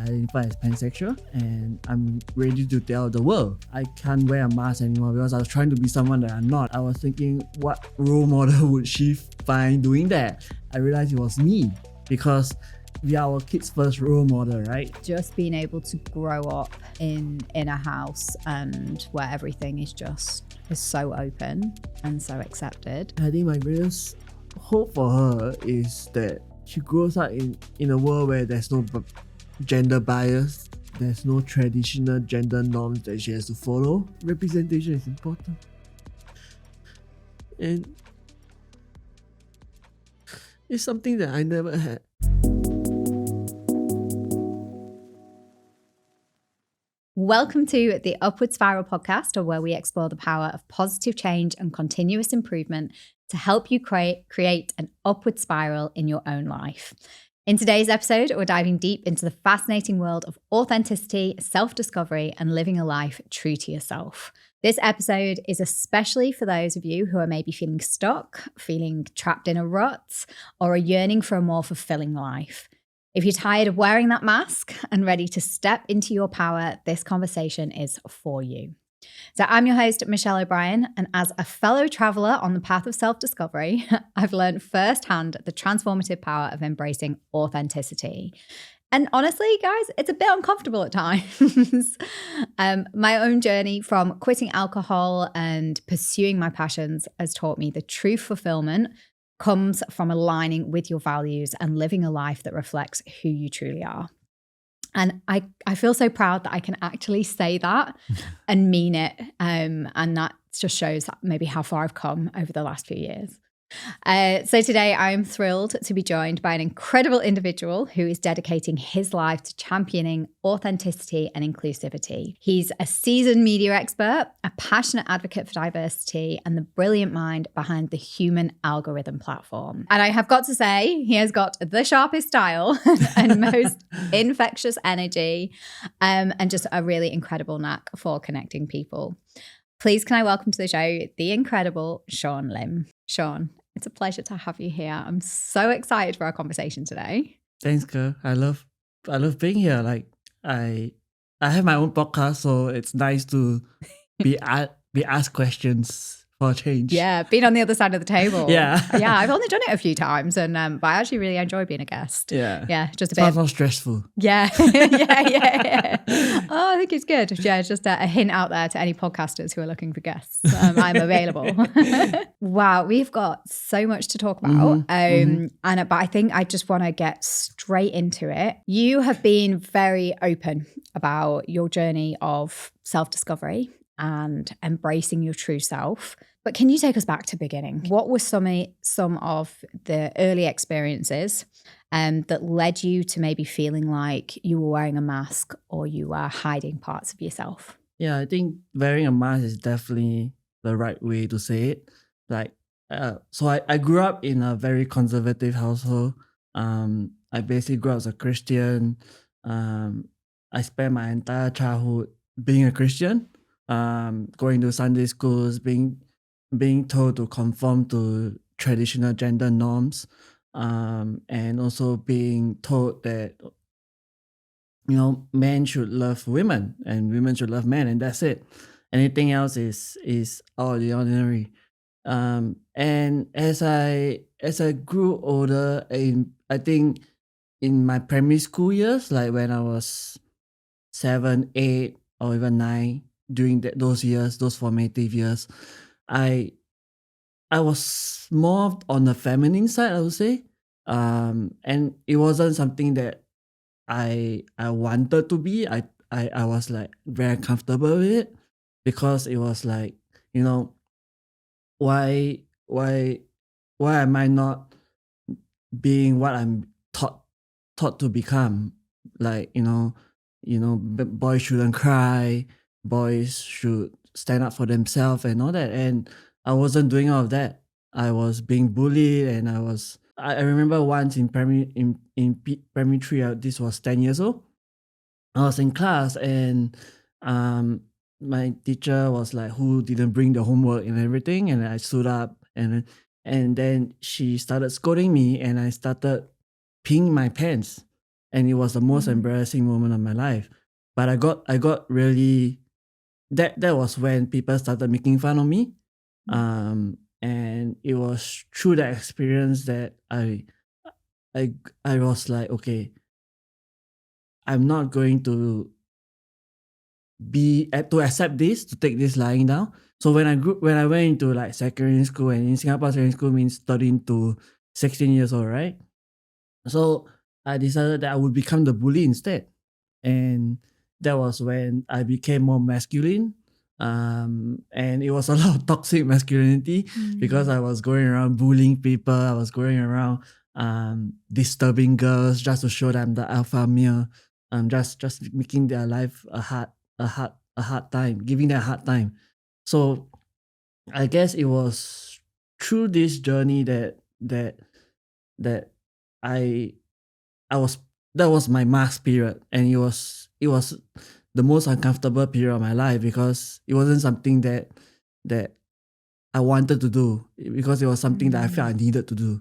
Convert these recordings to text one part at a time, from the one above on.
identify as pansexual and I'm ready to tell the world. I can't wear a mask anymore because I was trying to be someone that I'm not. I was thinking, what role model would she find doing that? I realized it was me because we are our kids' first role model, right? Just being able to grow up in a house and where everything is so open and so accepted. I think my greatest hope for her is that she grows up in a world where there's no gender bias, there's no traditional gender norms that she has to follow. Representation is important. And it's something that I never had. Welcome to the Upward Spiral podcast, where we explore the power of positive change and continuous improvement to help you create an upward spiral in your own life. In today's episode, we're diving deep into the fascinating world of authenticity, self-discovery, and living a life true to yourself. This episode is especially for those of you who are maybe feeling stuck, feeling trapped in a rut, or are yearning for a more fulfilling life. If you're tired of wearing that mask and ready to step into your power, this conversation is for you. So I'm your host, Michelle O'Brien, and as a fellow traveler on the path of self-discovery, I've learned firsthand the transformative power of embracing authenticity. And honestly, guys, it's a bit uncomfortable at times. My own journey from quitting alcohol and pursuing my passions has taught me the true fulfillment comes from aligning with your values and living a life that reflects who you truly are. And I feel so proud that I can actually say that and mean it. And that just shows maybe how far I've come over the last few years. So today I am thrilled to be joined by an incredible individual who is dedicating his life to championing authenticity and inclusivity. He's a seasoned media expert, a passionate advocate for diversity, and the brilliant mind behind the Human Algorithm platform. And I have got to say, he has got the sharpest style and most infectious energy, and just a really incredible knack for connecting people. Please can I welcome to the show the incredible Shawn Lim. Shawn, it's a pleasure to have you here. I'm so excited for our conversation today. Thanks, girl. I love being here. Like I have my own podcast, so it's nice to be asked questions for a change. Yeah, being on the other side of the table. Yeah. Yeah, I've only done it a few times, and but I actually really enjoy being a guest. Yeah, just a it's bit. not stressful. Yeah. Yeah. Oh, I think it's good. Yeah, just a hint out there to any podcasters who are looking for guests. I'm available. Wow, we've got so much to talk about. But I think I just want to get straight into it. You have been very open about your journey of self-discovery and embracing your true self. But can you take us back to the beginning? What were some of the early experiences that led you to maybe feeling like you were wearing a mask or you were hiding parts of yourself? Yeah, I think wearing a mask is definitely the right way to say it. Like, so I grew up in a very conservative household. I basically grew up as a Christian. I spent my entire childhood being a Christian, going to Sunday schools, being told to conform to traditional gender norms, and also being told that men should love women and women should love men, and that's it. Anything else is out of the ordinary. And as I grew older, I think in my primary school years, like when I was 7, 8, or even 9, during those years, those formative years, I was more on the feminine side, I would say. And it wasn't something that I wanted to be. I was like very comfortable with it because it was like, why am I not being what I'm taught to become? Like, boys shouldn't cry, boys should stand up for themselves and all that. And I wasn't doing all of that. I was being bullied, and I remember once in primary 3, this was 10 years old. I was in class, and my teacher was like, who didn't bring the homework and everything, and I stood up, and then she started scolding me, and I started peeing my pants. and it was the most embarrassing moment of my life. But I got really that was when people started making fun of me, and it was through that experience that I was like, okay, I'm not going to to accept this, to take this lying down. So when I went into like secondary school, and in Singapore secondary school means 13 to 16 years old, right? So I decided that I would become the bully instead. And that was when I became more masculine. And it was a lot of toxic masculinity because I was going around bullying people. I was going around disturbing girls just to show them the alpha male. Just making their life a hard time, giving them a hard time. So I guess it was through this journey that I I was that was my mask period, and it was the most uncomfortable period of my life because it wasn't something that I wanted to do, because it was something that I felt I needed to do.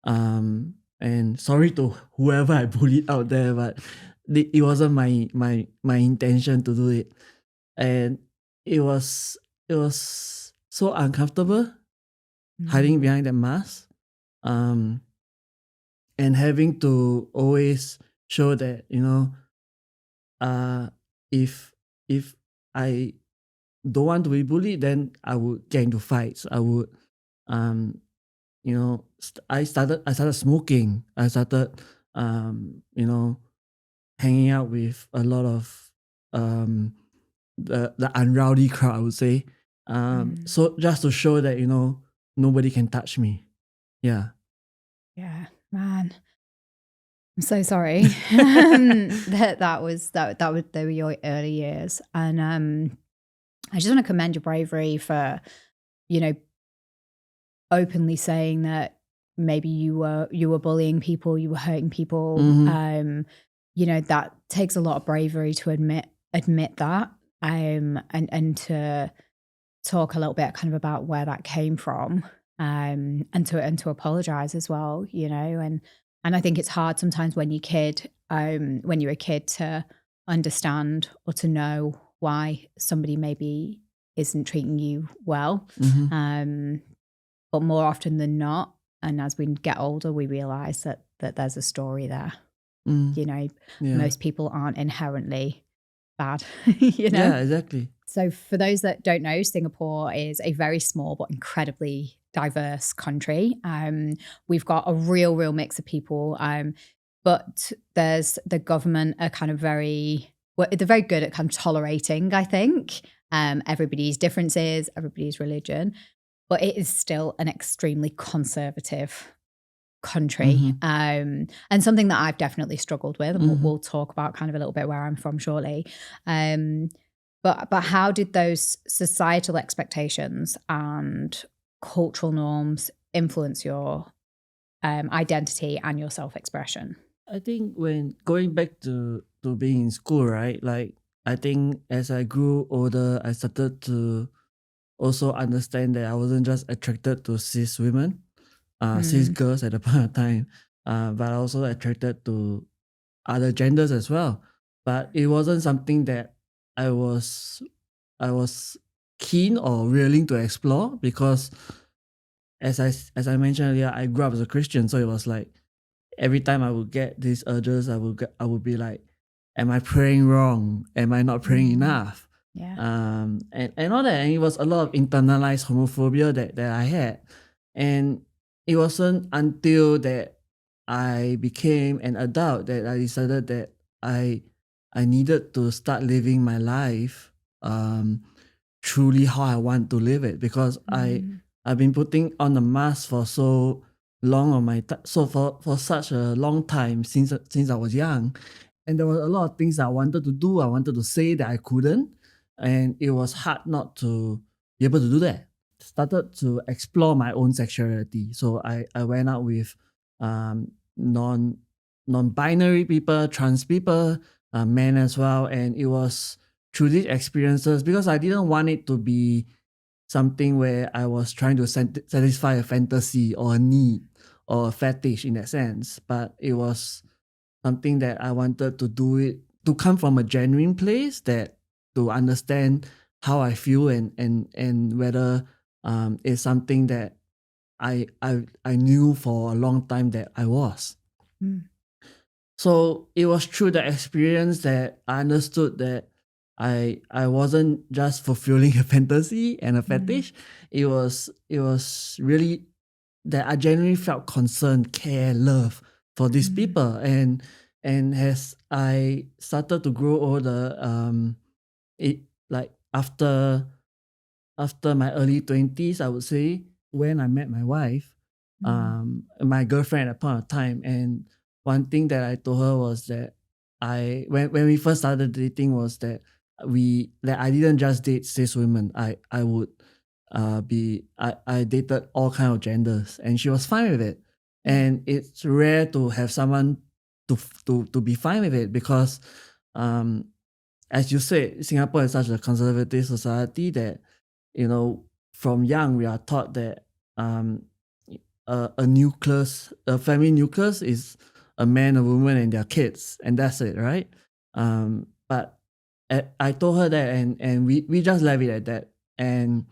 And sorry to whoever I bullied out there, but it wasn't my intention to do it, and it was so uncomfortable hiding behind that mask. Um, and having to always show that, if I don't want to be bullied, then I would get into fights. I would, um I started smoking. I started, hanging out with a lot of the unrowdy crowd, I would say. So just to show that, nobody can touch me. Yeah. Yeah, man. I'm so sorry. They were your early years. And I just want to commend your bravery for, openly saying that maybe you were bullying people, you were hurting people. That takes a lot of bravery to admit that, and to talk a little bit kind of about where that came from, and to apologize as well, and I think it's hard sometimes when you're a kid to understand or to know why somebody maybe isn't treating you well. But more often than not, and as we get older, we realize that there's a story there. Yeah. Most people aren't inherently bad, Yeah, exactly. So for those that don't know, Singapore is a very small but incredibly diverse country. We've got a real mix of people, but there's the government are kind of they're very good at kind of tolerating, I think, everybody's differences, everybody's religion, but it is still an extremely conservative country, and something that I've definitely struggled with, and we'll talk about kind of a little bit where I'm from shortly. But how did those societal expectations and cultural norms influence your identity and your self-expression? I think when going back to being in school, right? Like, I think as I grew older, I started to also understand that I wasn't just attracted to cis women, cis girls at the point of time, but also attracted to other genders as well. But it wasn't something that I was keen or willing to explore, because as I mentioned earlier, I grew up as a Christian, so it was like every time I would get these urges, I would be like, am I praying wrong? Am I not praying enough? Yeah. And all that. And it was a lot of internalized homophobia that I had. And it wasn't until that I became an adult that I decided that I needed to start living my life truly how I want to live it, because I've been putting on the mask for so long on for such a long time since I was young, and there were a lot of things I wanted to do, I wanted to say that I couldn't, and it was hard not to be able to do that. Started to explore my own sexuality, so I went out with non-binary people, trans people, men as well, and it was through these experiences, because I didn't want it to be something where I was trying to satisfy a fantasy or a need or a fetish in that sense, but it was something that I wanted to do it to come from a genuine place, that to understand how I feel and whether it's something that I knew for a long time that I was. So it was through the experience that I understood that I wasn't just fulfilling a fantasy and a fetish. It was really that I genuinely felt concern, care, love for these people. And as I started to grow older, it like after my early 20s, I would say, when I met my wife, my girlfriend at a point of time. And one thing that I told her was that when we first started dating was that I didn't just date cis women. I would I dated all kind of genders, and she was fine with it. And it's rare to have someone to be fine with it, because as you said, Singapore is such a conservative society that, from young we are taught that a family nucleus is a man, a woman, and their kids, and that's it, right? But I told her that, and we just left it at that. And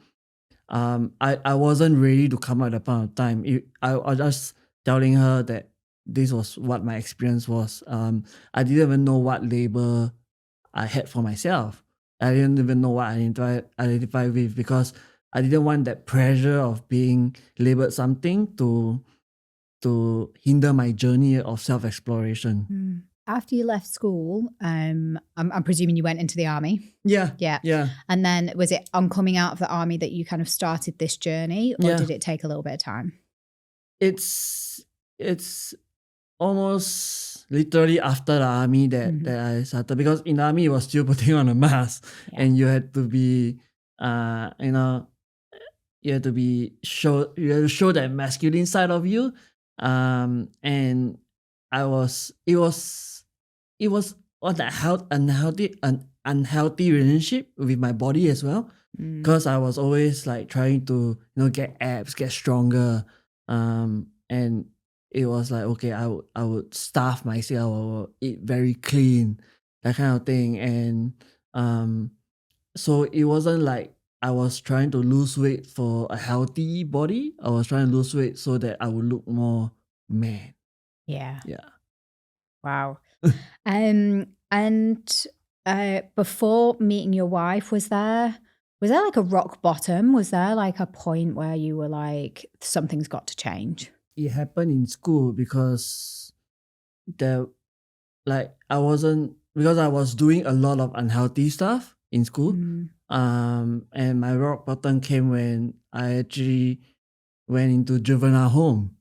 I wasn't ready to come out at that point of time. I was just telling her that this was what my experience was. I didn't even know what label I had for myself. I didn't even know what I identify with, because I didn't want that pressure of being labeled something to hinder my journey of self-exploration. After you left school, I'm presuming you went into the army. Yeah. And then was it on coming out of the army that you kind of started this journey, or did it take a little bit of time? It's almost literally after the army that I started, because in the army you was still putting on a mask, and you had to be you had to show that masculine side of you. And it was an unhealthy relationship with my body as well, because I was always like trying to get abs, get stronger, and it was like, okay, I would starve myself, I would eat very clean, that kind of thing. And so it wasn't like I was trying to lose weight for a healthy body. I was trying to lose weight so that I would look more man. Yeah. Wow. Before meeting your wife, was there like a rock bottom? Was there like a point where you were like, something's got to change? It happened in school, because I was doing a lot of unhealthy stuff in school. And my rock bottom came when I actually went into juvenile home.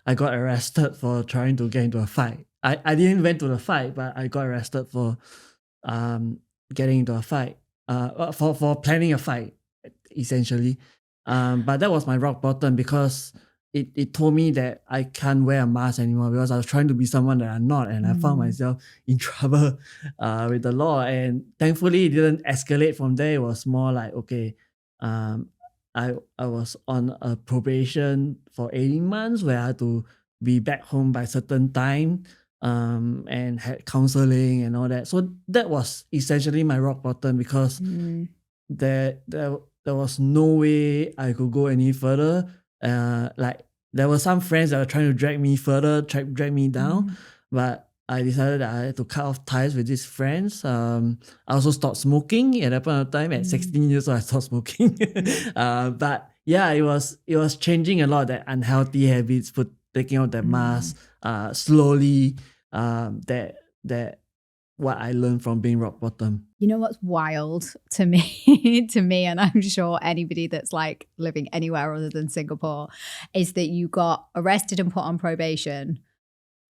I got arrested for trying to get into a fight. I didn't went to the fight, but I got arrested for getting into a fight, for planning a fight, essentially. But that was my rock bottom, because it told me that I can't wear a mask anymore, because I was trying to be someone that I'm not, and I found myself in trouble with the law. And thankfully it didn't escalate from there. It was more like, okay, I was on a probation for 18 months where I had to be back home by a certain time, and had counseling and all that. So that was essentially my rock bottom, because there was no way I could go any further. Like there were some friends that were trying to drag me further, drag me down, but I decided that I had to cut off ties with these friends. I also stopped smoking at that point of time. At 16 years old, I stopped smoking. But yeah, it was changing a lot, that unhealthy habits, taking out that mask, slowly. That what I learned from being rock bottom. You know what's wild to me, and I'm sure anybody that's like living anywhere other than Singapore, is that you got arrested and put on probation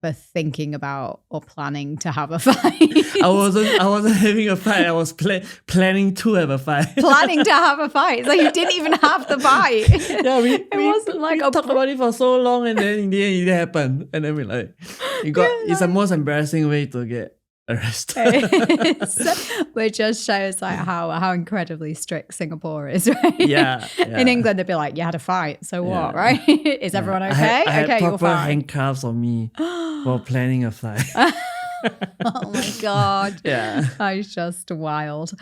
for thinking about or planning to have a fight. I wasn't having a fight. I was planning to have a fight. Planning to have a fight. So you didn't even have the fight. Yeah, we talked about it for so long, and then in the end it happened. And then we're like, it's the most embarrassing way to get arrest. Which just shows like how incredibly strict Singapore is, right? Yeah, In yeah. England, they'd be like, "You had a fight, so what?" Yeah. Right? Is everyone okay? I had Okay, you're proper fine. handcuffs on me for planning a flight. Oh my God. Yeah. That is just wild.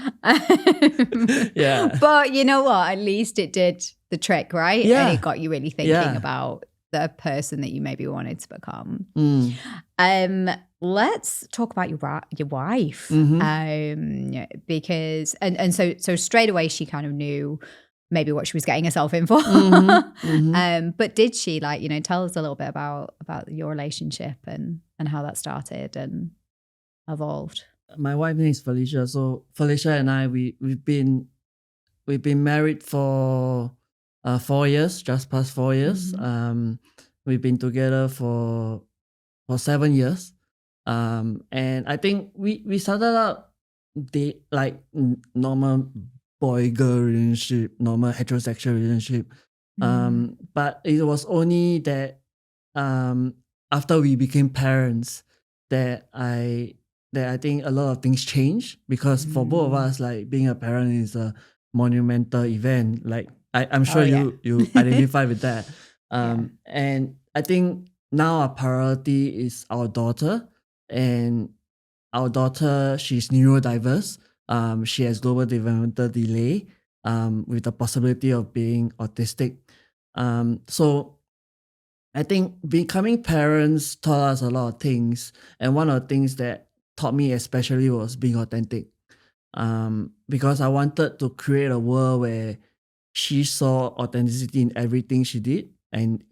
Yeah. But you know what? At least it did the trick, right? Yeah. And it got you really thinking Yeah. about the person that you maybe wanted to become. Mm. Let's talk about your wife. Because and so straight away she kind of knew maybe what she was getting herself in for. But did she, like, you know, tell us a little bit about your relationship and how that started and evolved? My wife name is Felicia. So Felicia and I, we've been married for 4 years, just past 4 years. We've been together for 7 years. And I think we started out like normal boy-girl relationship, normal heterosexual relationship. But it was only that after we became parents that I think a lot of things changed, because for both of us, like, being a parent is a monumental event. Like, I'm sure you identify with that. And I think now our priority is our daughter. And our daughter, she's neurodiverse. She has global developmental delay, with the possibility of being autistic. So I think becoming parents taught us a lot of things. And one of the things that taught me especially was being authentic. Because I wanted to create a world where she saw authenticity in everything she did, and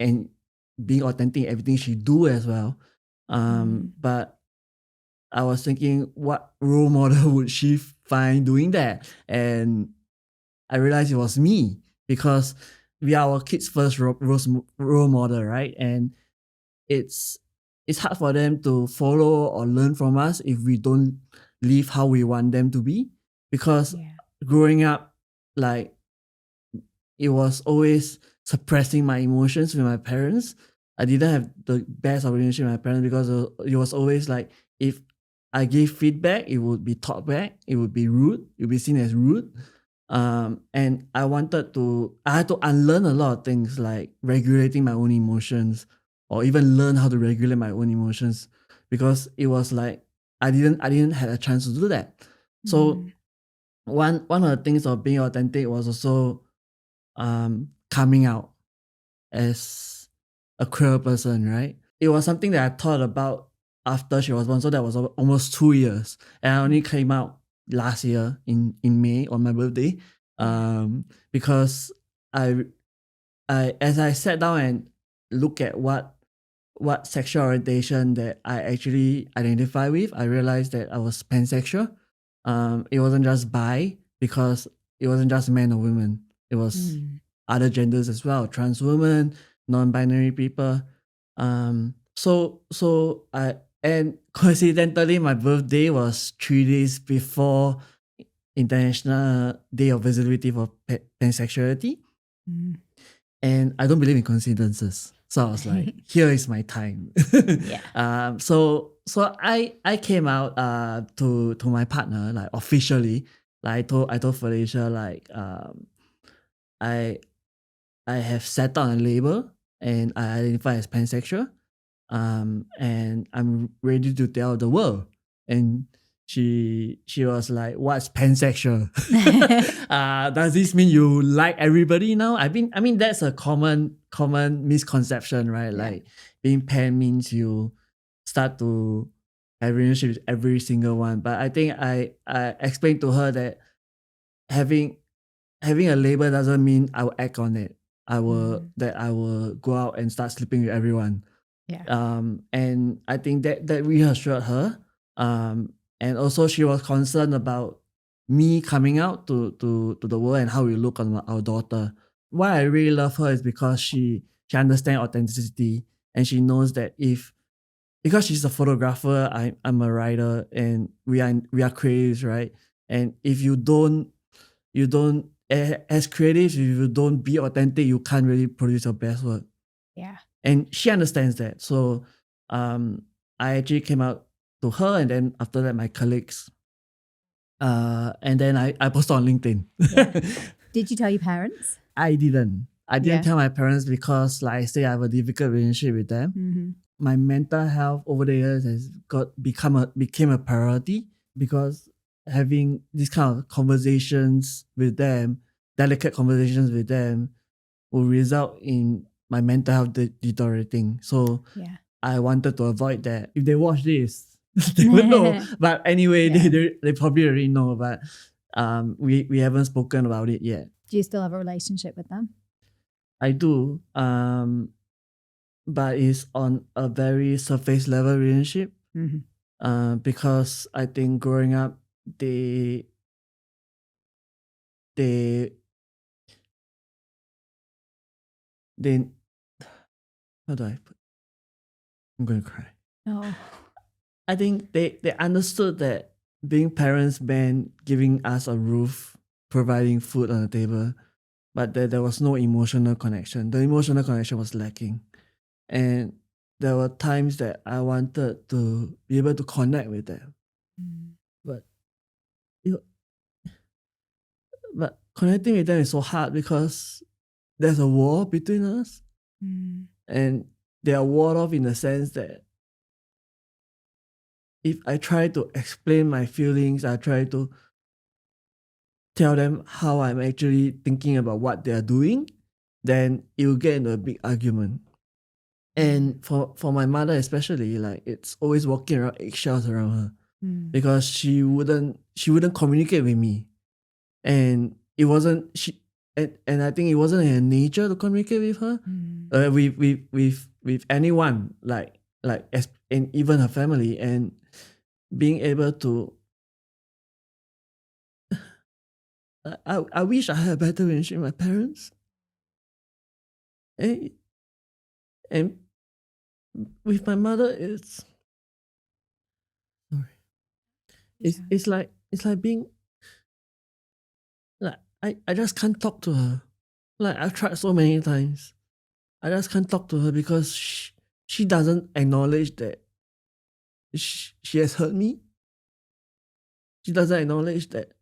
being authentic in everything she do as well. But I was thinking, what role model would she find doing that? And I realized it was me, because we are our kids' first role model, right? And it's hard for them to follow or learn from us if we don't live how we want them to be. Because growing up, like, it was always suppressing my emotions with my parents. I didn't have the best of relationship with my parents, because it was always like, if I gave feedback, it would be taught back, it would be rude, it would be seen as rude. And I had to unlearn a lot of things, like regulating my own emotions, or even learn how to regulate my own emotions, because it was like I didn't have a chance to do that. So one of the things of being authentic was also coming out as a queer person, right? It was something that I thought about after she was born. So that was almost 2 years. And I only came out last year in May on my birthday. Because I as I sat down and look at what sexual orientation that I actually identify with, I realized that I was pansexual. It wasn't just bi, because it wasn't just men or women. It was other genders as well, trans women, non-binary people. So I, and coincidentally, my birthday was 3 days before International Day of Visibility for Pansexuality. And I don't believe in coincidences. So I was like, here is my time. So I came out to my partner, like, officially. Like, I told Felicia, like, I have set on a label, and I identify as pansexual. And I'm ready to tell the world. And she was like, what's pansexual? Does this mean you like everybody now? I mean that's a common misconception, right? Like, being pan means you start to have relationships with every single one. But I think I explained to her that having a label doesn't mean I will act on it. I will go out and start sleeping with everyone. And I think that reassured her. And also she was concerned about me coming out to the world and how we look on our daughter. Why I really love her is because she understands authenticity, and she knows that because she's a photographer, I'm a writer, and we are creatives, right? And if you don't as creatives, if you don't be authentic, you can't really produce your best work. And she understands that. So I actually came out to her, and then after that my colleagues. And then I posted on LinkedIn. Yeah. Did you tell your parents? I didn't Yeah. tell my parents because, like I say, I have a difficult relationship with them. Mm-hmm. My mental health over the years has became a priority, because having these kind of conversations with them, delicate conversations with them, will result in my mental health deteriorating. So Yeah. I wanted to avoid that. If they watch this, they would know. But anyway, Yeah. they probably already know. But we haven't spoken about it yet. Do you still have a relationship with them? I do, but it's on a very surface level relationship. Mm-hmm. Because I think growing up, they how do I put? I'm going to cry. Oh. I think they understood that being parents meant giving us a roof, providing food on the table, but there was no emotional connection. The emotional connection was lacking. And there were times that I wanted to be able to connect with them. But but connecting with them is so hard because there's a wall between us. And they are walled off in the sense that if I try to explain my feelings, I try to tell them how I'm actually thinking about what they are doing, then it will get into a big argument. And for my mother especially, like, it's always walking around eggshells around her, because she wouldn't communicate with me, and it wasn't and I think it wasn't in her nature to communicate with her, with anyone, and even her family. And being able to, I wish I had a better relationship with my parents. And with my mother, it's like being, like, I just can't talk to her. Like, I've tried so many times. I just can't talk to her because she doesn't acknowledge that she has hurt me. She doesn't acknowledge that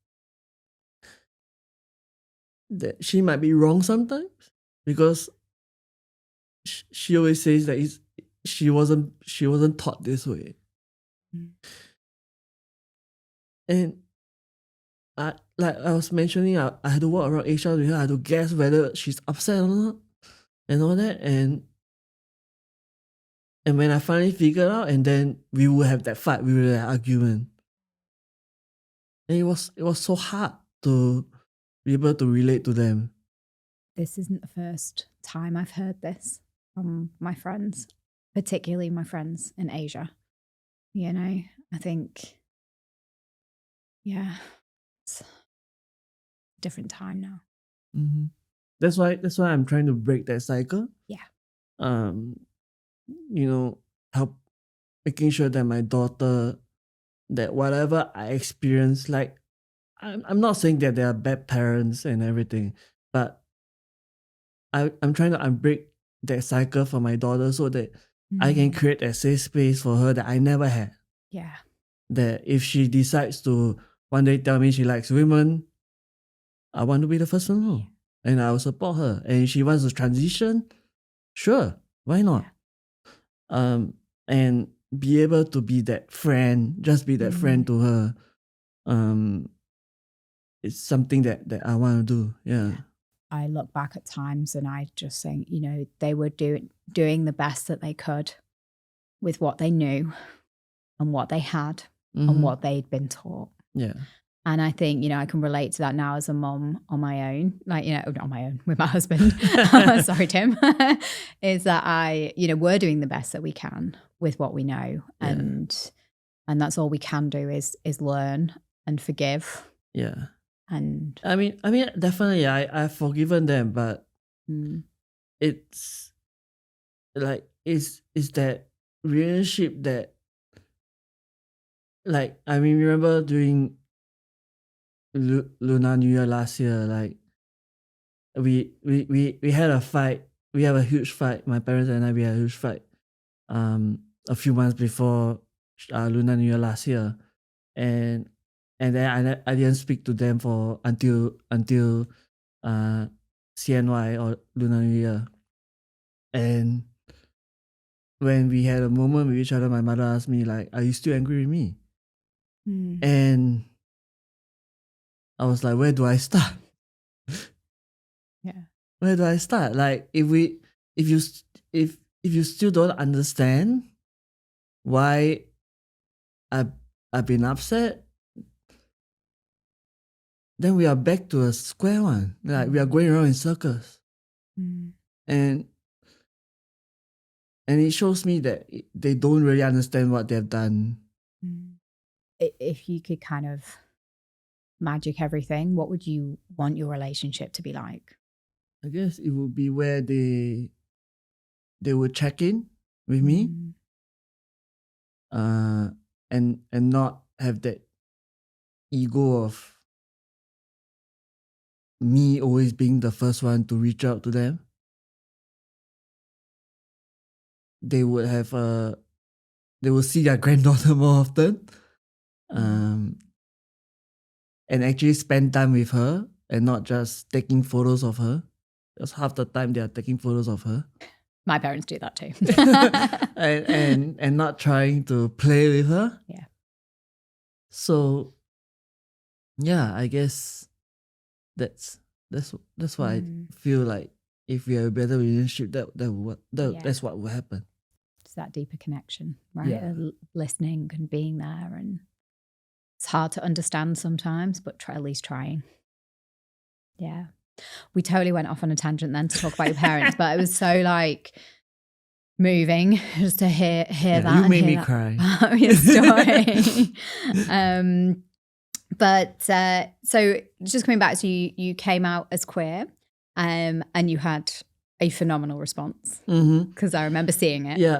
she might be wrong sometimes, because she always says that she wasn't taught this way. And like I was mentioning, I had to walk around HR with her. I had to guess whether she's upset or not, and all that. And when I finally figured out, and then we would have that fight, we would have that argument. And it was so hard to be able to relate to them. This isn't the first time I've heard this from my friends, particularly my friends in Asia. You know, I think, yeah, it's a different time now. Mm-hmm. That's why I'm trying to break that cycle. Yeah. Help making sure that my daughter, that whatever I experience, like, I'm not saying that they are bad parents and everything, but I'm trying to unbreak that cycle for my daughter, so that I can create a safe space for her that I never had. Yeah. That if she decides to one day tell me she likes women, I want to be the first to know, and I will support her. And if she wants to transition, sure, why not? Yeah. And be able to be that friend, just be that friend to her. It's something that I want to do. Yeah. I look back at times and I just think, they were doing the best that they could with what they knew and what they had and what they'd been taught. Yeah. And I think, I can relate to that now as a mom on my own, not on my own, with my husband. Sorry, Tim. Is that we're doing the best that we can with what we know. Yeah. And that's all we can do is learn and forgive. Yeah. And I mean, definitely, I've forgiven them, but it's like, it's that relationship that, like, remember during Lunar New Year last year, like, we had a fight. We have a huge fight. My parents and I, we had a huge fight. A few months before Lunar New Year last year, and then I didn't speak to them for until CNY or Lunar New Year. And when we had a moment with each other, my mother asked me like, "Are you still angry with me?" And I was like, "Where do I start? Yeah. Where do I start? Like, if you still don't understand why I've been upset, then we are back to a square one. Like we are going around in circles, and it shows me that they don't really understand what they've done." If you could kind of magic everything, what would you want your relationship to be like? I guess it would be where they would check in with me, and not have that ego of me always being the first one to reach out to them. They would have they will see their granddaughter more often, and actually spend time with her and not just taking photos of her. Because half the time they are taking photos of her. My parents do that too. and not trying to play with her. Yeah. So yeah, I guess that's why I feel like if we have a better relationship, that's what will happen. It's that deeper connection, right? Yeah. Listening and being there, and it's hard to understand sometimes, but at least trying. Yeah. We totally went off on a tangent then to talk about your parents, but it was so like moving just to hear that. You made me cry. Your story. But so just coming back to you came out as queer, and you had a phenomenal response because I remember seeing it. Yeah.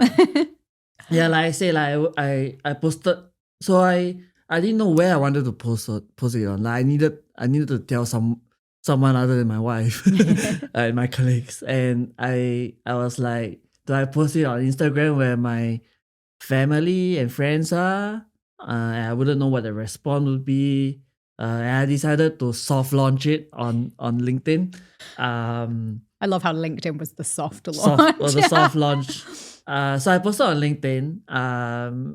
Yeah, like I say, like I posted. So I didn't know where I wanted to post it on. Like I needed to tell someone other than my wife and my colleagues. And I was like, do I post it on Instagram where my family and friends are? And I wouldn't know what the response would be. And I decided to soft launch it on LinkedIn. I love how LinkedIn was the soft launch. Soft launch. So I posted on LinkedIn,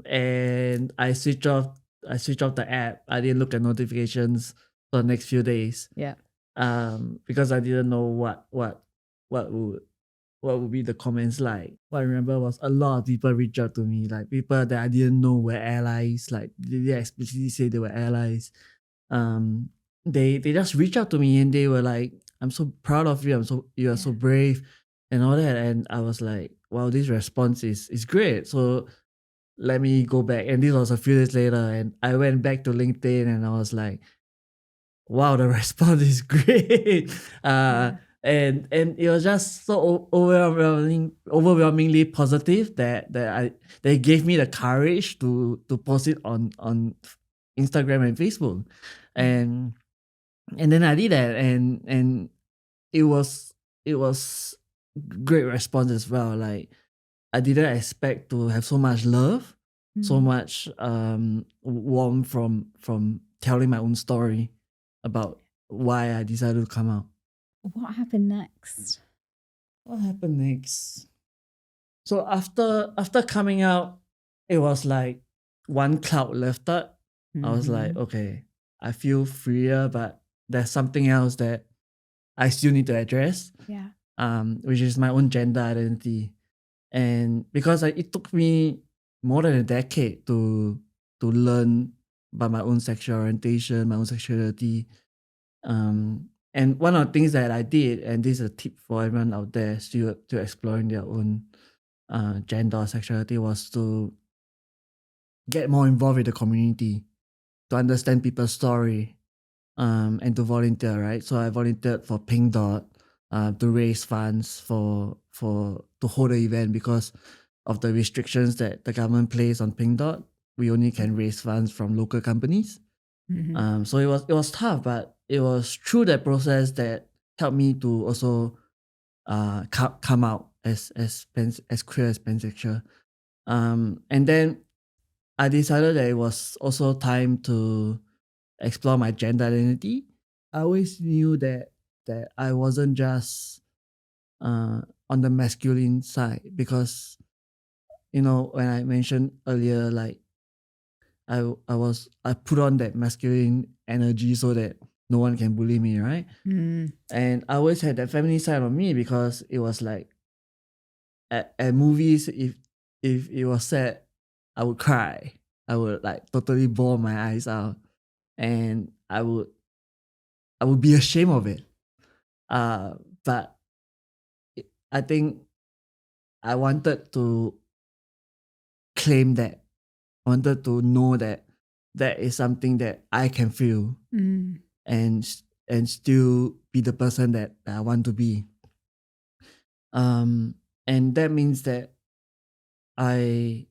and I switched off the app. I didn't look at notifications for the next few days. Yeah. Because I didn't know what would be the comments like. What I remember was a lot of people reached out to me, like people that I didn't know were allies. Like they explicitly say they were allies. They just reached out to me and they were like, "I'm so proud of you. You are so brave," and all that. And I was like, "Wow, this response is great." So let me go back. And this was a few days later, and I went back to LinkedIn and I was like, "Wow, the response is great." And it was just so overwhelmingly positive that they gave me the courage to post it on Instagram and Facebook. And then I did that, and it was great response as well. Like I didn't expect to have so much love, so much warmth from telling my own story about why I decided to come out. What happened next? What happened next? So after coming out, it was like one cloud lifted. I was like, okay, I feel freer, but there's something else that I still need to address. Yeah. Which is my own gender identity. And because it took me more than a decade to learn about my own sexual orientation, my own sexuality. And one of the things that I did, and this is a tip for everyone out there still to exploring their own gender or sexuality, was to get more involved with the community, to understand people's story, and to volunteer, right? So I volunteered for Pink Dot to raise funds to hold the event because of the restrictions that the government placed on Pink Dot. We only can raise funds from local companies. So it was tough, but it was through that process that helped me to also come out as queer, as pansexual. And then I decided that it was also time to explore my gender identity. I always knew that I wasn't just on the masculine side, because when I mentioned earlier, like I put on that masculine energy so that no one can bully me, right? And I always had that feminine side of me, because it was like at movies, if it was sad, I would cry. I would like totally bawl my eyes out, and I would be ashamed of it. But I think I wanted to claim that. I wanted to know that that is something that I can feel, and still be the person that I want to be. And that means that I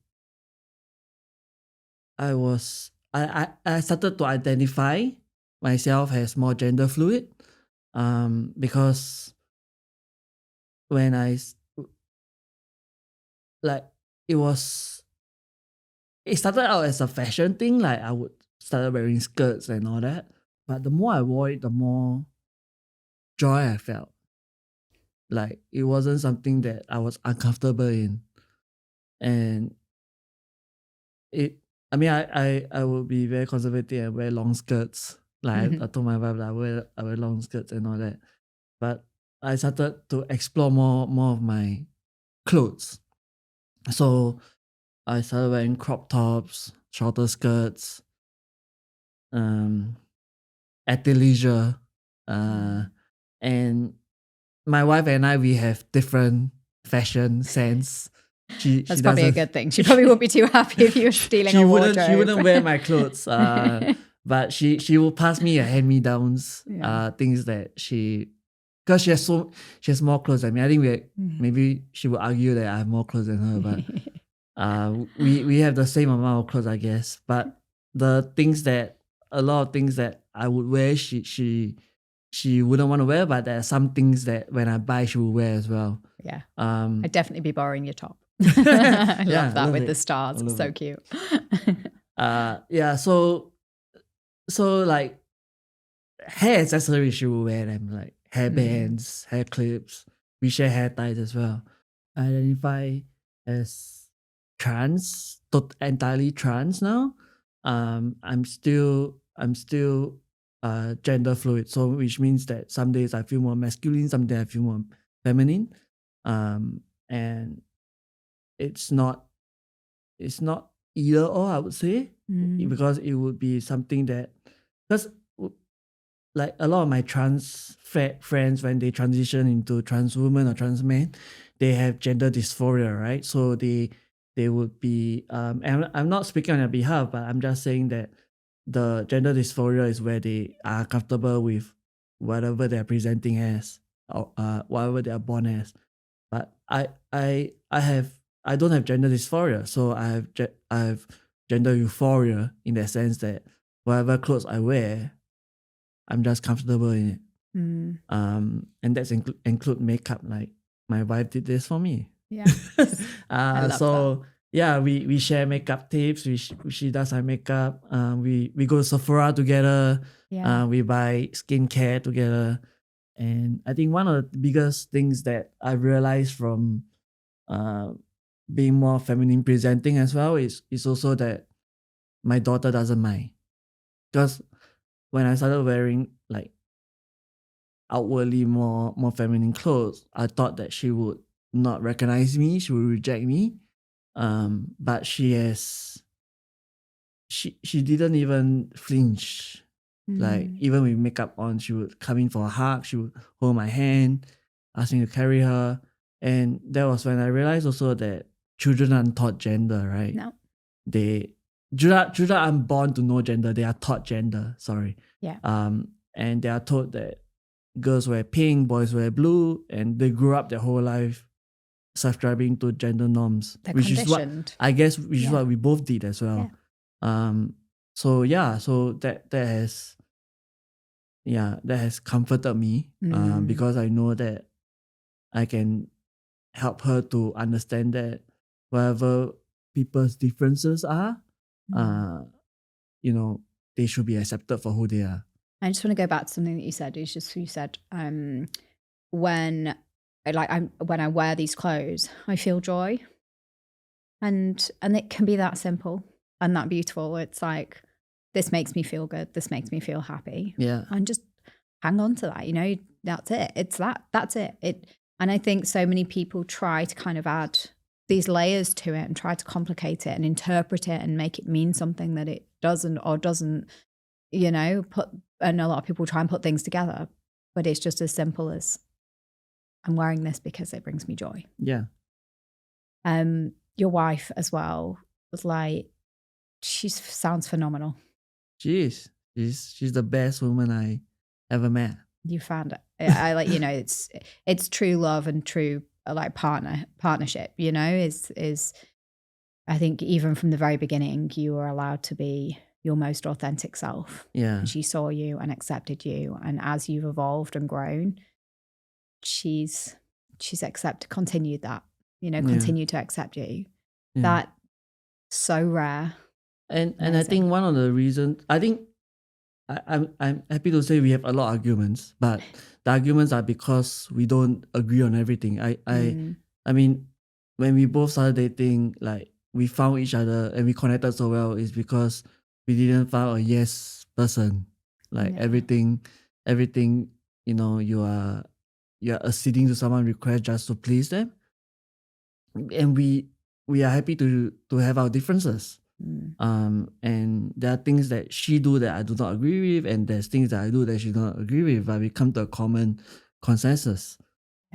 I started to identify myself as more gender fluid, because when like it was it started out as a fashion thing, like I would start wearing skirts and all that, but the more I wore it, the more joy I felt. Like it wasn't something that I was uncomfortable in. And it I mean I would be very conservative and wear long skirts. Like I told my wife that I wear long skirts and all that. But I started to explore more of my clothes. So I started wearing crop tops, shorter skirts, athleisure, and my wife and I, we have different fashion sense. That's probably a good thing. She probably won't be too happy if you're stealing a wardrobe. She wouldn't wear my clothes, but she will pass me a hand me downs, things that because she has more clothes than me. I think maybe she would argue that I have more clothes than her, but we have the same amount of clothes, I guess. But a lot of things that I would wear, she wouldn't want to wear, but there are some things that when I buy, she will wear as well. Yeah. I'd definitely be borrowing your top. I love that with the stars. It's so cute. Yeah, so like hair accessories, she will wear them, like hair bands, hair clips. We share hair ties as well. I identify as trans, entirely trans now. I'm still gender fluid, so which means that some days I feel more masculine, some days I feel more feminine, and it's not either or, I would say, because it would be something that, because like a lot of my trans friends, when they transition into trans women or trans men, they have gender dysphoria, right? So they would be and I'm not speaking on their behalf, but I'm just saying that the gender dysphoria is where they are comfortable with whatever they're presenting as, or whatever they are born as. But I don't have gender dysphoria, so I have gender euphoria, in the sense that whatever clothes I wear, I'm just comfortable in it. And that's include makeup. Like my wife did this for me. Yeah. I love that. Yeah, we share makeup tips. She does her makeup. We go to Sephora together. Yeah. We buy skincare together. And I think one of the biggest things that I realized from being more feminine presenting as well is also that my daughter doesn't mind. Because when I started wearing like outwardly more feminine clothes, I thought that she would not recognize me, she would reject me. But she didn't even flinch. Like even with makeup on, she would come in for a hug, she would hold my hand, ask me to carry her. And that was when I realized also that children aren't taught gender, right? No. Children aren't born to know gender, they are taught gender, sorry. Yeah. And they are told that girls wear pink, boys wear blue, and they grew up their whole life subscribing to gender norms. They're which conditioned. is what I guess is what we both did as well. So that has comforted me, because I know that I can help her to understand that whatever people's differences are, you know, they should be accepted for who they are. I just want to go back to something that you said. You said when I wear these clothes, I feel joy, and it can be that simple and that beautiful. It's like, this makes me feel good. This makes me feel happy. Yeah. And just hang on to that. You know, that's it. It's that's it. And I think so many people try to kind of add these layers to it and try to complicate it and interpret it and make it mean something that it doesn't or doesn't, you know, and a lot of people try and put things together, but it's just as simple as, I'm wearing this because it brings me joy. Yeah. Your wife as well was like, she sounds phenomenal. She is. She's the best woman I ever met. You found it. I like, you know, it's true love and true like partnership, you know, is I think even from the very beginning, you were allowed to be your most authentic self. Yeah. And she saw you and accepted you. And as you've evolved and grown, she's continued that, you know, continued to accept you. Yeah. That so rare. And I think one of the reasons, I think I'm happy to say we have a lot of arguments, but the arguments are because we don't agree on everything. I mean, when we both started dating, like we found each other and we connected so well is because we didn't find a yes person. Like everything, you know, you're acceding to someone's request just to please them. And we are happy to have our differences. And there are things that she do that I do not agree with, and there's things that I do that she don't agree with, but we come to a common consensus.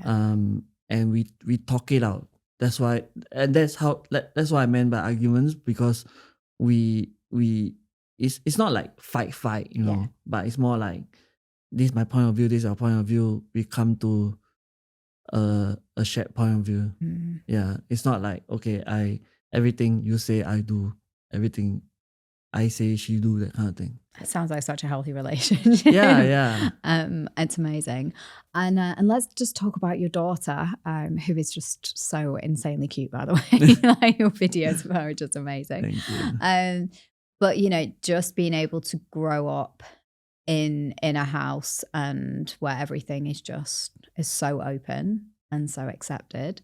And we talk it out. That's why, and that's what I meant by arguments, because it's not like fight, you know, but it's more like, this is my point of view, this is our point of view. We come to a shared point of view. Yeah, it's not like, okay, everything you say I do, everything I say she do, that kind of thing. It sounds like such a healthy relationship. Yeah. It's amazing. And let's just talk about your daughter, who is just so insanely cute, by the way. Like, your videos of her are just amazing. Thank you. But you know, just being able to grow up in a house and where everything is so open and so accepted.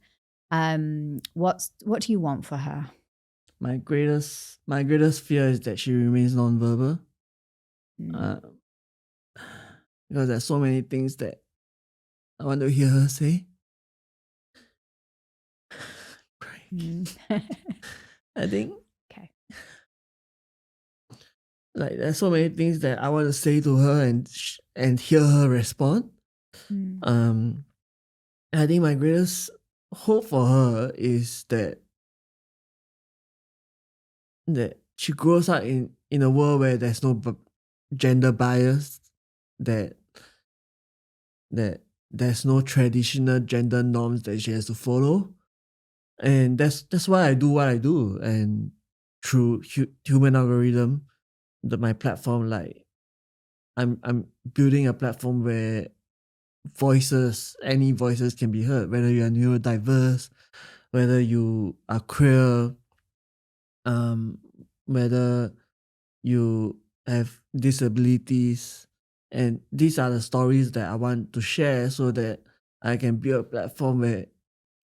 What do you want for her? My greatest fear is that she remains nonverbal. Because there's so many things that I want to hear her say. I think. Okay. Like, there's so many things that I want to say to her and hear her respond. I think my greatest hope for her is that she grows up in a world where there's no gender bias, that there's no traditional gender norms that she has to follow, and that's why I do what I do. And through human algorithm, my platform, like I'm building a platform where any voices can be heard, whether you are neurodiverse, whether you are queer, whether you have disabilities. And these are the stories that I want to share, so that I can build a platform where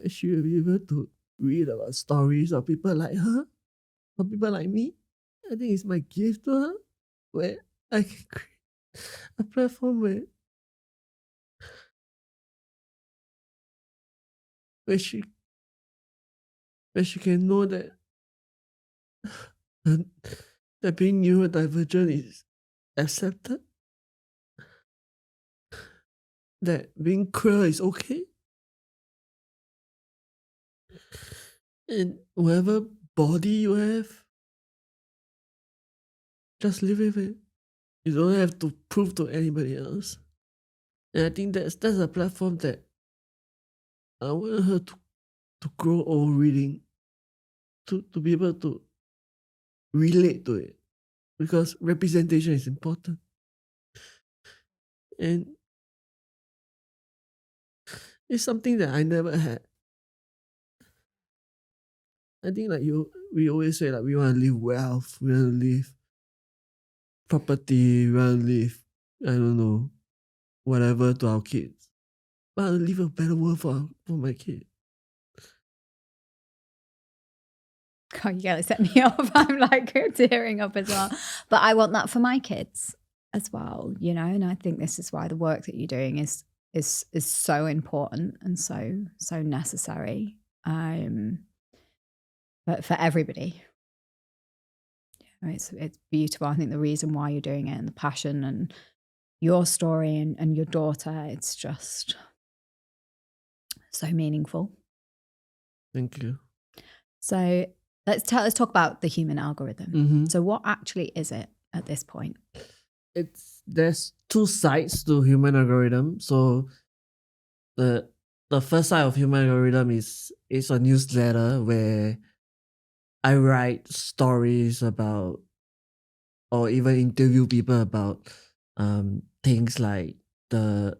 she will be able to read about stories of people like her, or people like me. I think it's my gift to her, where I can create a platform where she can know that that being neurodivergent is accepted, that being queer is okay, and whatever body you have, just live with it. You don't have to prove to anybody else. And I think that's a platform that I want her to grow old reading, to be able to relate to it, because representation is important. And it's something that I never had. I think like we always say like we want to leave wealth, we want to leave property, we want to leave, I don't know, whatever to our kids. But I'll leave a better world for my kid. God, you gotta set me off. I'm like tearing up as well. But I want that for my kids as well, you know, and I think this is why the work that you're doing is so important and so necessary. But for everybody. It's beautiful. I think the reason why you're doing it and the passion and your story and your daughter, it's just so meaningful. Thank you. So let's talk about the human algorithm. Mm-hmm. So what actually is it at this point? There's two sides to human algorithm. So the first side of human algorithm is a newsletter where I write stories about, or even interview people about things like the,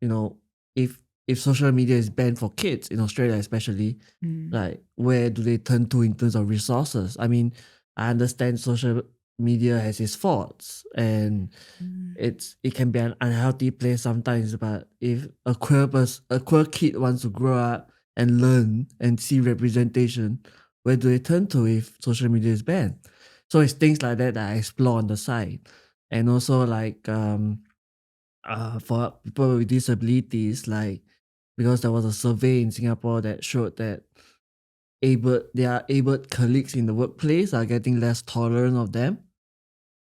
you know, if social media is banned for kids in Australia, especially, like where do they turn to in terms of resources? I mean, I understand social media has its faults and it can be an unhealthy place sometimes, but if a queer kid wants to grow up and learn and see representation, where do they turn to if social media is banned? So it's things like that I explore on the side. And also like for people with disabilities, like because there was a survey in Singapore that showed that their abled colleagues in the workplace are getting less tolerant of them.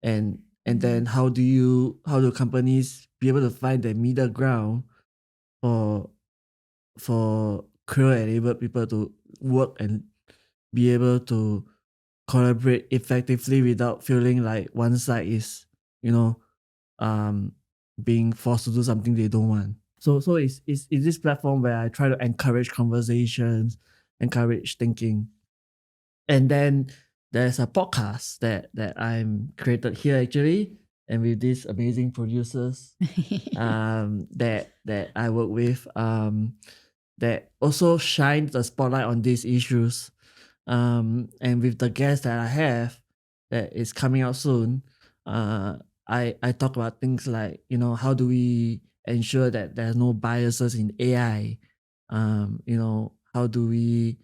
And then how do companies be able to find the middle ground for queer and abled people to work and be able to collaborate effectively without feeling like one side is, being forced to do something they don't want. So it's this platform where I try to encourage conversations, encourage thinking. And then there's a podcast that I'm created here actually, and with these amazing producers that I work with, that also shines the spotlight on these issues. And with the guest that I have that is coming out soon, I talk about things like, how do we ensure that there's no biases in AI? How do we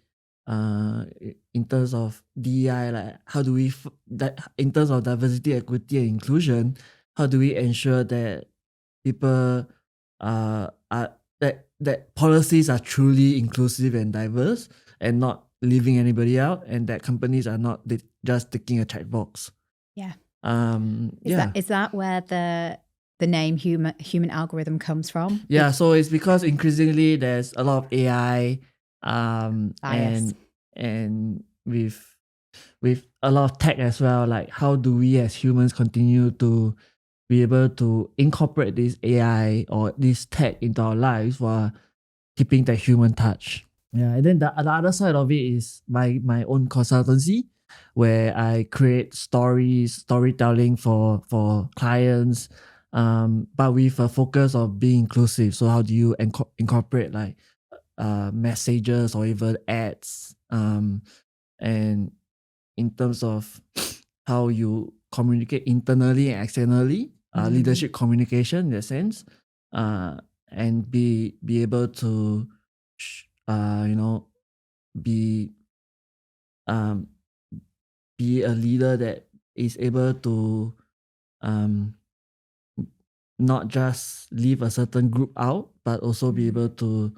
in terms of DEI, like how do we in terms of diversity, equity, and inclusion, how do we ensure that people are that policies are truly inclusive and diverse and not leaving anybody out, and that companies are not just ticking a checkbox. Yeah. Yeah. Is that where the name human algorithm comes from? Yeah. So it's because increasingly there's a lot of AI, Bias. and with a lot of tech as well. Like, how do we as humans continue to be able to incorporate this AI or this tech into our lives while keeping that human touch? Yeah, and then the other side of it is my own consultancy, where I create storytelling for clients, but with a focus of being inclusive. So how do you incorporate like messages or even ads, and in terms of how you communicate internally and externally, leadership communication in that sense, and be able to be be a leader that is able to not just leave a certain group out, but also be able to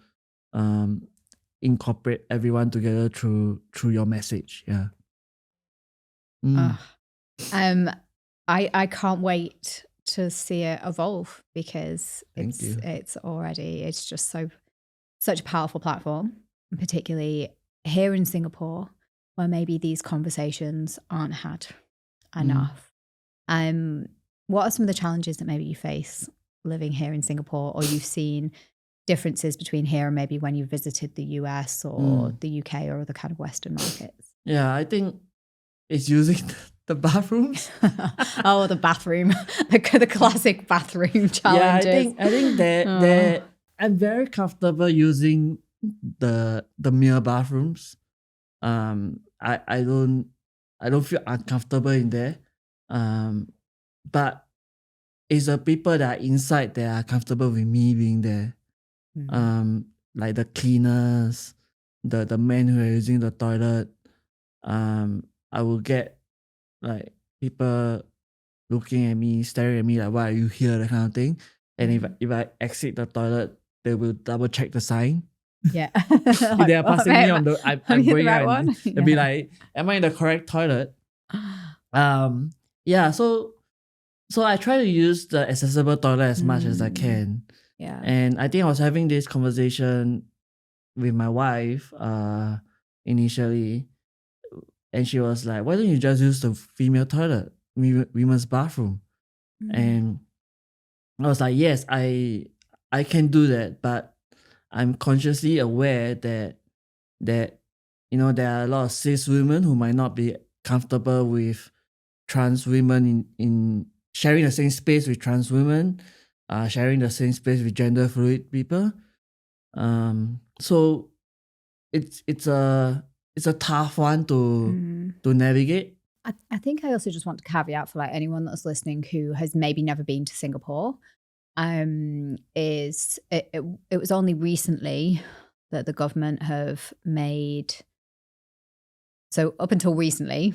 incorporate everyone together through your message. Yeah. I can't wait to see it evolve, because it's just such a powerful platform, particularly here in Singapore, where maybe these conversations aren't had enough. What are some of the challenges that maybe you face living here in Singapore, or you've seen differences between here and maybe when you visited the US or the UK or other kind of Western markets? Yeah, I think it's using the bathrooms. Oh, the bathroom, the classic bathroom challenges. Yeah, I think that I'm very comfortable using the male bathrooms. I don't feel uncomfortable in there. But it's the people that are inside that are comfortable with me being there. Like the cleaners, the men who are using the toilet. I will get like people looking at me, staring at me like, why are you here? That kind of thing. And if I exit the toilet, they will double check the sign. Yeah. If they are passing me on the, I'm the going right out, one. they'll be like, am I in the correct toilet? Yeah. So I try to use the accessible toilet as much as I can. Yeah. And I think I was having this conversation with my wife initially, and she was like, why don't you just use the female toilet, women's bathroom? And I was like, yes, I can do that, but I'm consciously aware that there are a lot of cis women who might not be comfortable with trans women in sharing the same space with trans women, sharing the same space with gender fluid people. So it's a tough one to navigate. I think I also just want to caveat for like anyone that's listening who has maybe never been to Singapore. Is it was only recently that the government have made, so up until recently,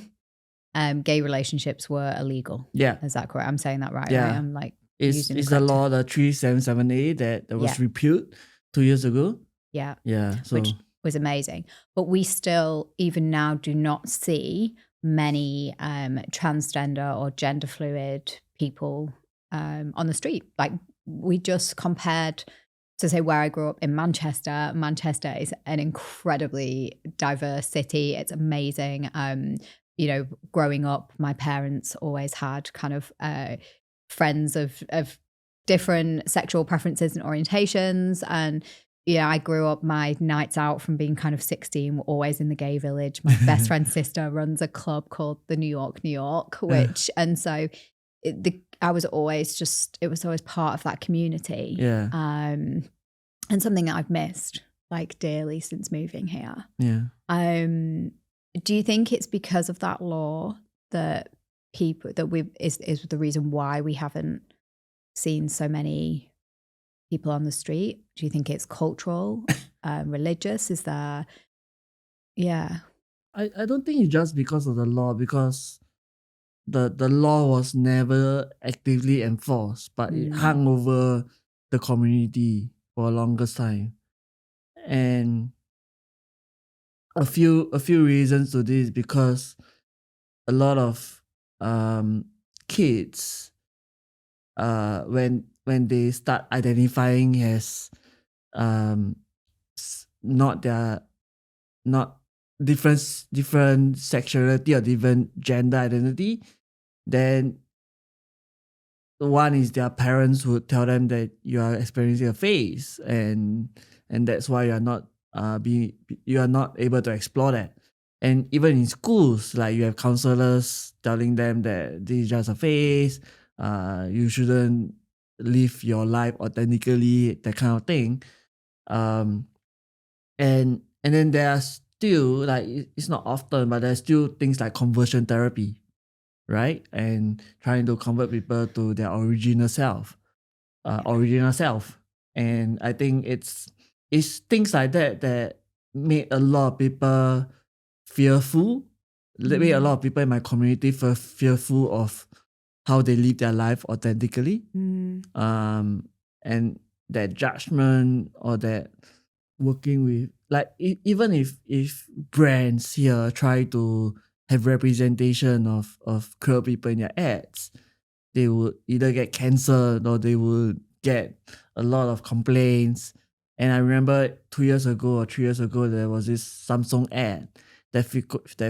gay relationships were illegal. Yeah. Is that correct? I'm saying that right? Yeah. Right? I'm like It's the law, the 377A that was repealed 2 years ago. Yeah. Yeah. So which was amazing. But we still, even now, do not see many transgender or gender fluid people on the street. Like, we just compared to say where I grew up in Manchester. Manchester is an incredibly diverse city. It's amazing. Growing up, my parents always had kind of friends of different sexual preferences and orientations. And I grew up, my nights out from being kind of 16 were always in the gay village. My best friend's sister runs a club called the New York, which, and so I was always it was always part of that community. Yeah. And something that I've missed like dearly since moving here. Yeah. Do you think it's because of that law that is the reason why we haven't seen so many people on the street? Do you think it's cultural, religious? Is there? Yeah. I don't think it's just because of the law, because the law was never actively enforced, but it hung over the community for a longest time. And a few reasons to this, because a lot of kids when they start identifying as not different sexuality or different gender identity, then one is their parents would tell them that you are experiencing a phase, and that's why you are not able to explore that. And even in schools, like, you have counselors telling them that this is just a phase, you shouldn't live your life authentically, that kind of thing. And then there are still, like, it's not often, but there's still things like conversion therapy, right? And trying to convert people to their original self. And I think it's things like that that made a lot of people fearful. Made a lot of people in my community feel fearful of how they live their life authentically. And that judgment, or that working with, like, even if brands here try to have representation of queer people in their ads, they would either get cancelled or they would get a lot of complaints. And I remember 2 years ago or 3 years ago, there was this Samsung ad that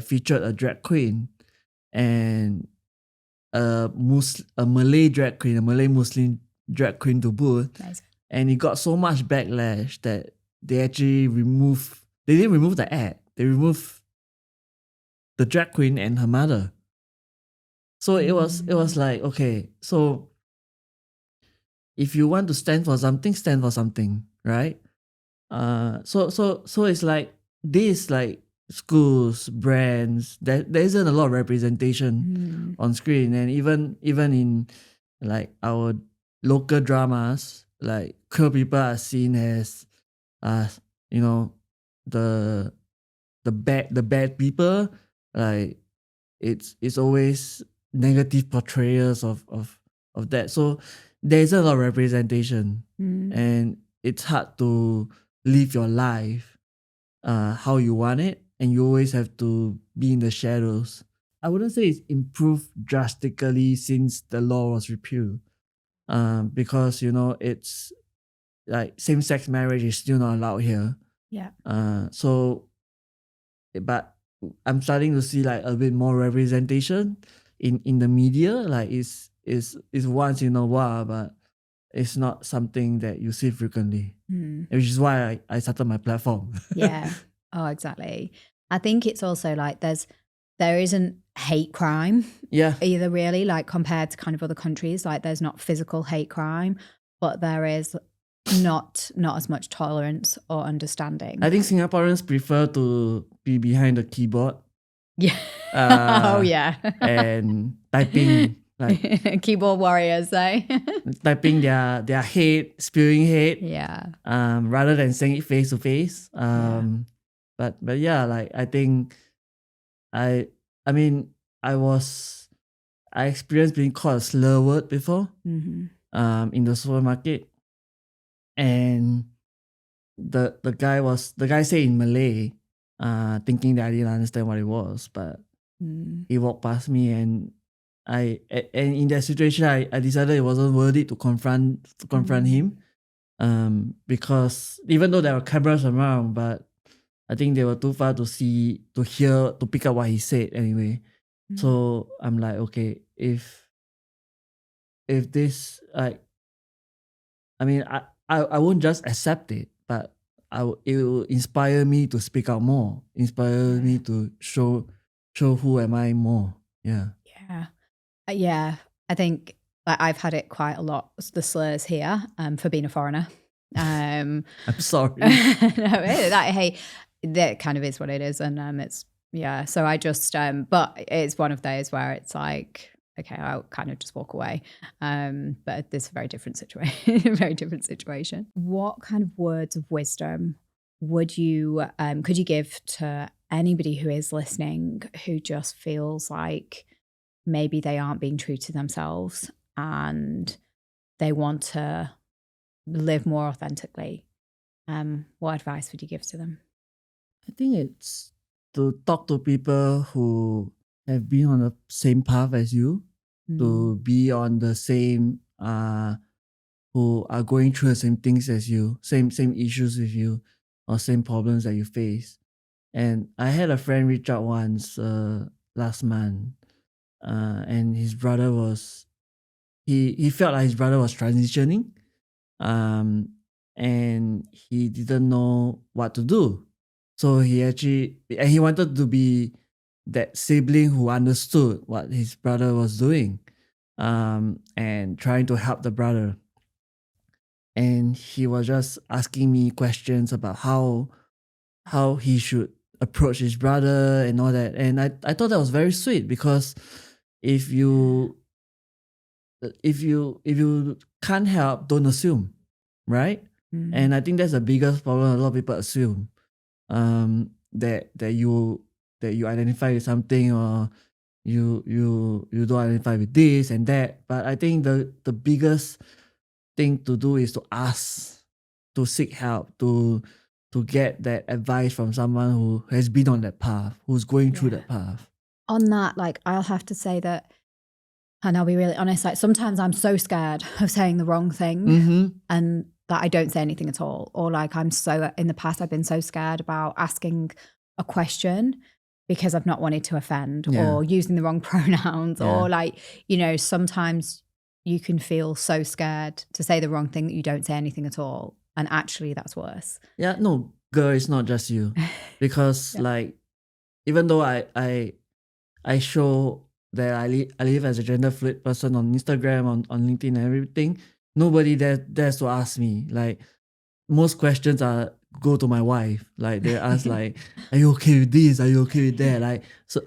featured a drag queen and a Malay drag queen, a Malay Muslim drag queen to boot. Nice. And it got so much backlash that they actually didn't remove the ad. They removed the drag queen and her mother. So it was like, okay, so if you want to stand for something, right? So it's like this, like, schools, brands, there isn't a lot of representation on screen. And even in like our local dramas, like queer people are seen as you know, the bad people. Like it's always negative portrayals of that. So there's a lot of representation, and it's hard to live your life how you want it, and you always have to be in the shadows. I wouldn't say it's improved drastically since the law was repealed, because it's like same-sex marriage is still not allowed here. Yeah. So, but I'm starting to see like a bit more representation in the media. Like it's once in a while, but it's not something that you see frequently. Which is why I started my platform. Yeah. Oh, exactly. I think it's also like there isn't hate crime Yeah. either, really, like compared to kind of other countries. Like there's not physical hate crime, but there is not as much tolerance or understanding. I think Singaporeans prefer to be behind the keyboard. Yeah. Oh yeah. And typing, like keyboard warriors, eh? typing their hate, spewing hate. Yeah. Rather than saying it face to face. But yeah, like I think I mean I experienced being called a slur word before. In the supermarket, and the guy said in Malay, thinking that I didn't understand what it was, but he walked past me, and in that situation I decided it wasn't worth it to confront him, because even though there were cameras around, but I think they were too far to see, to hear, to pick up what he said anyway. So I'm like, okay, if this, like, I mean, I won't just accept it, but it will inspire me to speak out more, inspire me to show who am I more. Yeah. Yeah. I think like I've had it quite a lot, the slurs here, for being a foreigner. I'm sorry. No, hey, that kind of is what it is, and it's So I just, but it's one of those where it's like, okay, I'll kind of just walk away. But it's a very different situation. Very different situation. What kind of words of wisdom would you could you give to anybody who is listening who just feels like maybe they aren't being true to themselves and they want to live more authentically? What advice would you give to them? I think it's to talk to people who have been on the same path as you, to be on the same, who are going through the same things as you, same issues with you, or same problems that you face. And I had a friend reach out once last month, and his brother was, he felt like his brother was transitioning, and he didn't know what to do. So he wanted to be that sibling who understood what his brother was doing, and trying to help the brother. And he was just asking me questions about how he should approach his brother and all that. And I thought that was very sweet, because if you can't help, don't assume, right? And I think that's the biggest problem. A lot of people assume that you identify with something, or you don't identify with this and that. But I think the biggest thing to do is to ask, to seek help, to get that advice from someone who has been on that path, who's going through that path. On that, like, I'll have to say that, and I'll be really honest, like sometimes I'm so scared of saying the wrong thing, and that I don't say anything at all. Or like in the past I've been so scared about asking a question because I've not wanted to offend, or using the wrong pronouns, or like, sometimes you can feel so scared to say the wrong thing that you don't say anything at all. And actually that's worse. Yeah, no, girl, it's not just you. Because like, even though I show that I live as a gender fluid person on Instagram, on LinkedIn and everything, nobody dares to ask me. Like, most questions are go to my wife. Like they ask like, "Are you okay with this? Are you okay with that?" Like, so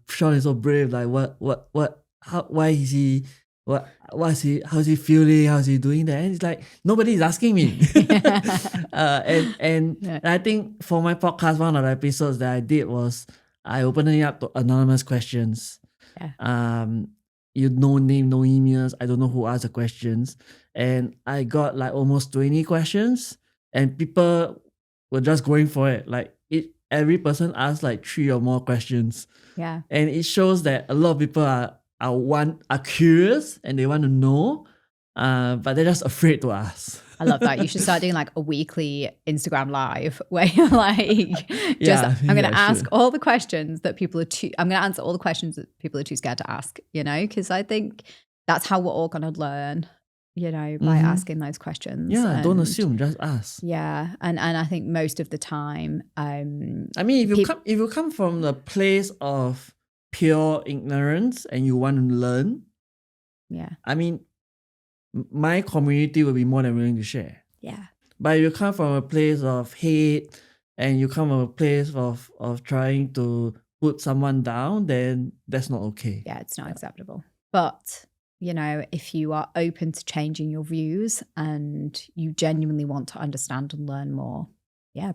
Shawn is so brave. Like, why is he? What's he? How's he feeling? How's he doing that? And it's like nobody's asking me. And Yeah. I think for my podcast, one of the episodes that I did was I opened it up to anonymous questions. Yeah. You no name, no emails. I don't know who asked the questions, and I got like almost 20 questions, and people were just going for it. Like every person asked like 3 or more questions, Yeah. and it shows that a lot of people are curious and they want to know, but they're just afraid to ask. I love that. You should start doing like a weekly Instagram live where you're like, I'm going to ask all the questions that I'm going to answer all the questions that people are too scared to ask, because I think that's how we're all going to learn, by asking those questions. Yeah, don't assume, just ask. Yeah. And I think most of the time, I mean, if you come from the place of pure ignorance and you want to learn, I mean, my community will be more than willing to share. Yeah. But if you come from a place of hate and you come from a place of trying to put someone down, then that's not okay. Yeah, it's not acceptable. But, if you are open to changing your views and you genuinely want to understand and learn more,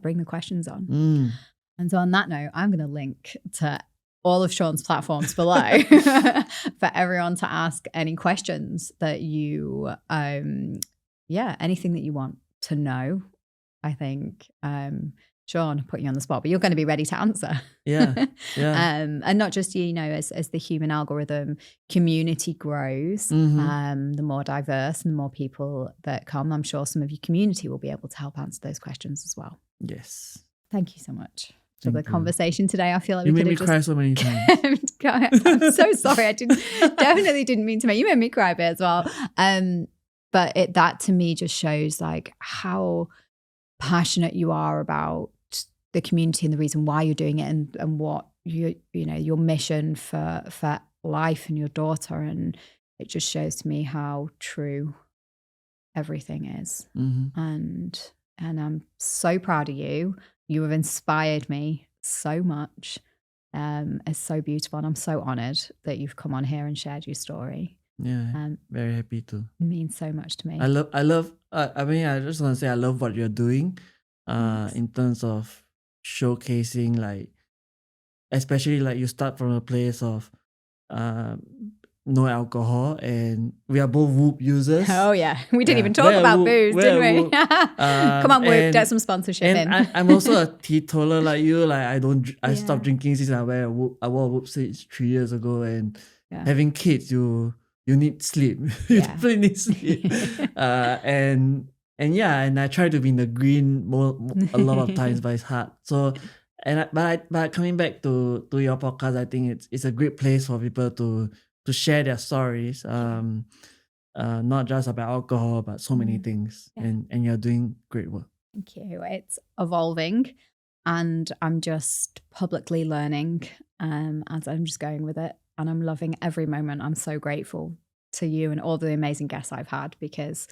bring the questions on. And so on that note, I'm going to link to all of Shawn's platforms below for everyone to ask any questions that you, anything that you want to know. I think, Shawn, put you on the spot, but you're going to be ready to answer. Yeah. And not just, as the human algorithm community grows, the more diverse and the more people that come, I'm sure some of your community will be able to help answer those questions as well. Yes. Thank you so much for the conversation today. I feel like you made me cry so many times. I'm so sorry. I definitely didn't mean to make you made me cry a bit as well. But that to me just shows like how passionate you are about the community and the reason why you're doing it and what your mission for life and your daughter. And it just shows to me how true everything is. And I'm so proud of you. You have inspired me so much. It's so beautiful. And I'm so honored that you've come on here and shared your story. Yeah, very happy to. It means so much to me. I love, I just want to say I love what you're doing in terms of showcasing, like, especially like you start from a place of no alcohol, and we are both Whoop users. Oh yeah, we didn't even talk about booze, did we? Come on, Whoop, get some sponsorship in. I'm also a teetotaler like you. Like I stopped drinking since I wore a Whoop since 3 years ago, and having kids, you need sleep. You definitely need sleep. And I try to be in the green a lot of times, but it's hard. So. But coming back to your podcast, I think it's a great place for people to share their stories, not just about alcohol, but so many things. And you're doing great work. Thank you. It's evolving, and I'm just publicly learning as I'm just going with it, and I'm loving every moment. I'm so grateful to you and all the amazing guests I've had, because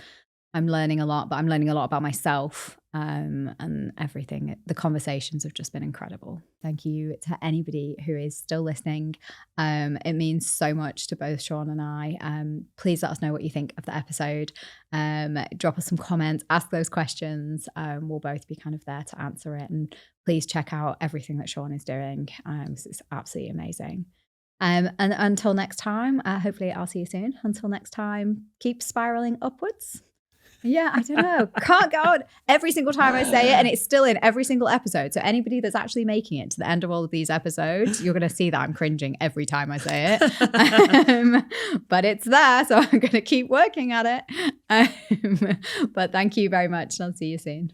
I'm learning a lot, but I'm learning a lot about myself and everything. The conversations have just been incredible. Thank you to anybody who is still listening. It means so much to both Shawn and I. Please let us know what you think of the episode. Drop us some comments, ask those questions. We'll both be kind of there to answer it. And please check out everything that Shawn is doing. It's absolutely amazing. And until next time, hopefully I'll see you soon. Until next time, keep spiraling upwards. Yeah, I don't know. Can't go on every single time I say it, and it's still in every single episode. So anybody that's actually making it to the end of all of these episodes, you're going to see that I'm cringing every time I say it. But it's there, so I'm going to keep working at it. But thank you very much, and I'll see you soon.